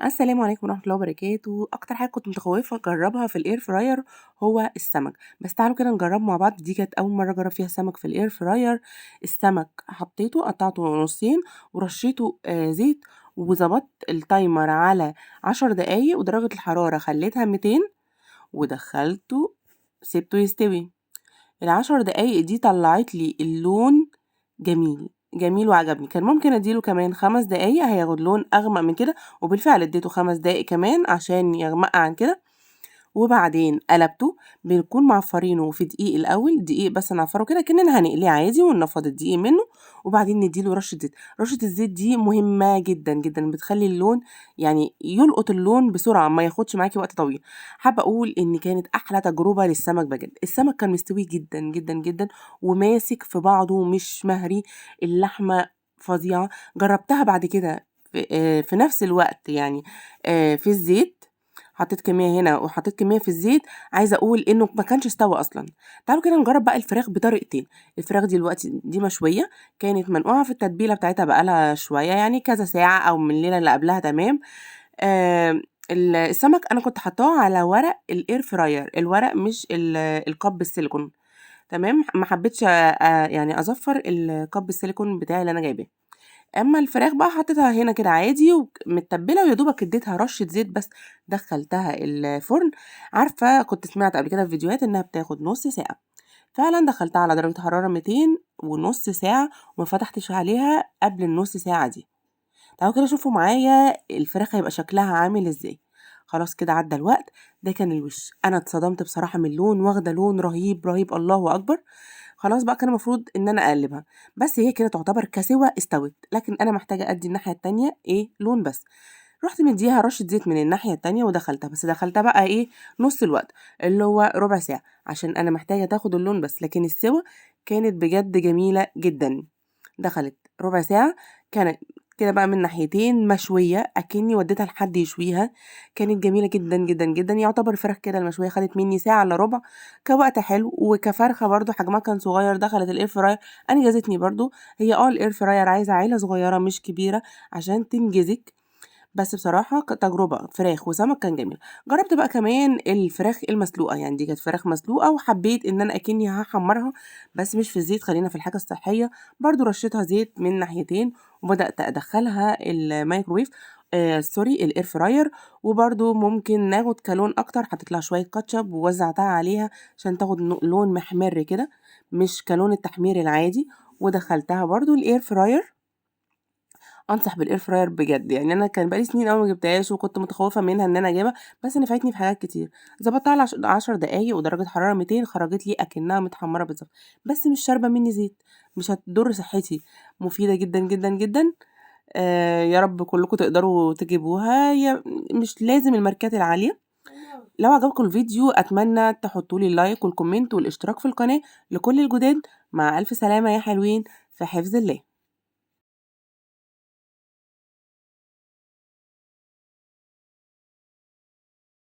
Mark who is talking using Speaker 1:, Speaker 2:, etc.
Speaker 1: السلام عليكم ورحمة الله وبركاته. أكتر حاجة كنت متخوّفة أجرّبها في الair fryer هو السمك، بس تعالوا كده نجرّبه مع بعض. دي كانت أول مرّة أجرّب فيها السمك في الair fryer. السمك حطّيته قطّعته نُصّين ورشّيته زيت، وضبطت التايمر على 10 دقايق ودرجة الحرارة خلّيتها 200 ودخّلته سِبته يستوي. ال10 دقايق دي طلّعت لي اللون جميل، جميل وعجبني. كان ممكن أدّي له كمان 5 دقايق هياخد لون أغمق من كده، وبالفعل ادّيته 5 دقايق كمان عشان يغمق عن كده، وبعدين قلبته. بنكون معفّرينه في دقيق الأول، دقيق بس نعفّره كده كإننا هنقليه عادي وننفّض الدقيق منه، وبعدين ندّي له رشة زيت. رشة الزيت دي مهمة جدًا، جدًا، بتخلّي اللون يعني يلقط اللون بسرعة، ما ياخدش معاكِ وقت طويل. حابة أقول إن كانت أحلى تجربة للسمك بجد. السمك كان مستوي جدًا، جدًا، جدًا، وماسك في بعضه مش مهري. اللحمة فظيعة. جرّبتها بعد كده في نفس الوقت يعني في الزيت. حطيت كمية هنا وحطيت كمية في الزيت. عايزة أقول إنه ما كانش استوى أصلًا. تعالوا كده نجرّب بقى الفراخ بطريقتين. الفراخ دلوقتي دي مشوية، كانت منقوعة في التتبيلة بتاعتها بقى لها شوية يعني كذا ساعة أو من الليلة اللي قبلها تمام. السمك أنا كنت حاطاه على ورق الair fryer، الورق مش الكَب السيليكون تمام. ما حبيتش يعني أزفّر الكَب السيليكون بتاعي اللي أنا جايباه. أمّا الفراخ بقى حطيتها هنا كده عادي متبّلة ويا دوبك اديتها رشة زيت بس، دخّلتها الفرن. عارفة كنت سمعت قبل كده في فيديوهات إنها بتاخد نُص ساعة، فعلًا دخّلتها على درجة حرارة 200 ونُص ساعة وما فتحتش عليها قبل النُص ساعة دي. تعالوا كده شوفوا معايا الفراخ هيبقى شكلها عامل إزاي. خلاص كده عدّى الوقت. ده كان الوِش. أنا اتصدمت بصراحة من اللون، واخدة لون رهيب، رهيب الله أكبر. خلاص بقى كان المفروض إن أنا أقلّبها، بس هي كده تعتبر كسِوَى استوت، لكن أنا محتاجة أدّي الناحية التانية لون بس. رُحت مدّياها رشة زيت من الناحية التانية ودخلتها، بس دخلتها بقى نُص الوقت، اللي هو ربع ساعة، عشان أنا محتاجة تاخد اللون بس، لكن السِوَى كانت بجد جميلة جدًا. دخلت ربع ساعة، كانت كده بقى من ناحيتين مشوية، أكني وديتها لحد يشويها. كانت جميلة جدًا، جدًا، جدًا. يعتبر الفراخ كده المشوية خدت مني ساعة إلا ربع، كوقت حلو، وكفرخة برضه حجمها كان صغير دخلت الair fryer أنجزتني برضه. هي الair fryer عايزة عيلة صغيرة مش كبيرة عشان تنجزِك. بس بصراحة تجربة فراخ وسمك كان جميل. جرّبت بقى كمان الفراخ المسلوقة، يعني دي كانت فراخ مسلوقة وحبّيت إن أنا أكنّي هاحمّرها بس مش في الزيت، خلّينا في الحاجة الصحّية. برضه رشّيتها زيت من ناحيتين وبدأت أدخّلها الميكروويف سوري الair fryer. وبرضه ممكن ناخد كلون أكتر، حطيت لها شوية كاتشب ووزّعتها عليها عشان تاخد لون محمِر كده، مش كلون التحمير العادي. ودخّلتها برضه الair fryer. أنصح بالair fryer بجد. يعني أنا كان بقى لي سنين أوي ما جبتهاش وكنت متخوّفة منها إن أنا أجيبها، بس نفعتني في حاجات كتير. ضبطتها على 10 دقايق ودرجة حرارة 200 خرجت لي أكنها متحمّرة بالضبط، بس مش شاربة منّي زيت، مش هتضر صحتي. مفيدة جدًا، جدًا، جدًا. يا رب كلّكم تقدروا تجيبوها. هي مش لازم الماركات العالية. لو عجبكم الفيديو أتمنى تحطّوا لي اللايك والكومنت والاشتراك في القناة لكل الجداد. مع ألف سلامة يا حلوين، في حفظ الله.